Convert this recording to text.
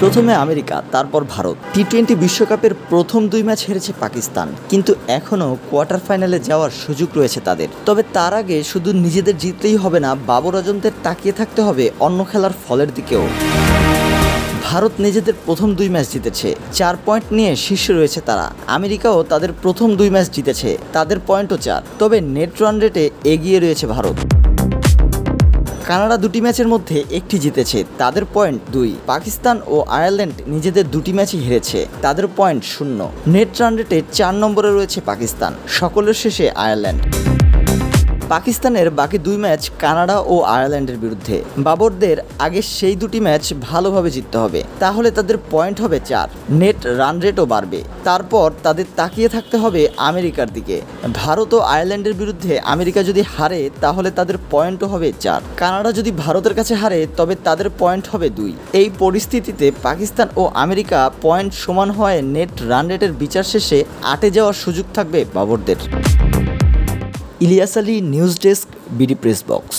প্রথমে আমেরিকা, তারপর ভারত। টি-20 বিশ্বকাপের প্রথম 2 ম্যাচ হেরেছে পাকিস্তান, কিন্তু এখনও কোয়ার্টার ফাইনালে যাওয়ার সুযোগ রয়েছে তাদের। তবে তার আগে শুধু নিজেদের জিতলেই হবে না, বাবর আজমদের তাকিয়ে থাকতে হবে অন্য খেলার ফলের দিকেও। ভারত নিজেদের প্রথম 2 ম্যাচ জিতেছে, 4 পয়েন্ট নিয়ে শীর্ষে রয়েছে তারা। আমেরিকাও তাদের প্রথম 2 ম্যাচ জিতেছে, তাদের পয়েন্টও 4। তবে নেট রান রেটে এগিয়ে রয়েছে ভারত। কানাডা 2টি ম্যাচের মধ্যে একটি জিতেছে, তাদের পয়েন্ট 2। পাকিস্তান ও আয়ারল্যান্ড নিজেদের 2টি ম্যাচই হেরেছে, তাদের পয়েন্ট 0। নেট রান রেটে 4 নম্বরে রয়েছে পাকিস্তান, সকলের শেষে আয়ারল্যান্ড। পাকিস্তানের বাকি 2 ম্যাচ কানাডা ও আয়ারল্যান্ডের বিরুদ্ধে। বাবরদের আগে সেই 2টি ম্যাচ ভালোভাবে জিততে হবে, তাহলে তাদের পয়েন্ট হবে 4, নেট রান রেটও বাড়বে। তারপর তাদের তাকিয়ে থাকতে হবে আমেরিকার দিকে। ভারত ও আয়ারল্যান্ডের বিরুদ্ধে আমেরিকা যদি হারে তাহলে তাদের পয়েন্টও হবে 4। কানাডা যদি ভারতের কাছে হারে তবে তাদের পয়েন্ট হবে 2। এই পরিস্থিতিতে পাকিস্তান ও আমেরিকা পয়েন্ট সমান হওয়ায় নেট রান রেটের বিচার শেষে 8-এ যাওয়ার সুযোগ থাকবে বাবরদের। Ilias Ali, news desk, BD press box.